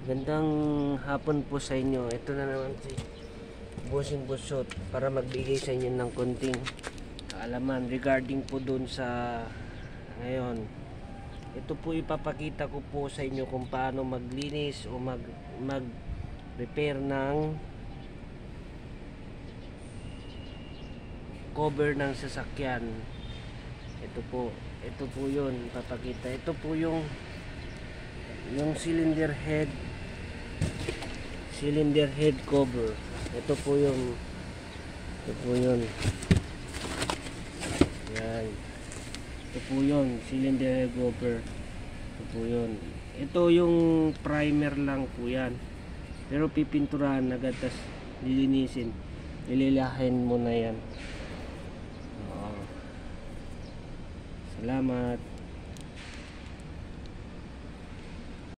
Gandang hapon po sa inyo. Ito na naman si Bossing Busot para magbigay sa inyo ng konting kaalaman regarding po dun sa ngayon. Ito po ipapakita ko po sa inyo kung paano maglinis o mag-repair ng cover ng sasakyan. Ito po yun ipapakita. Ito po yung cylinder head cover. Ito po yun. Yan. Ito po yun, cylinder head cover. Ito po yun. Ito yung primer lang po yan. Pero pipinturahan agad, tas lilinisin. Lililahin mo na yan. Salamat.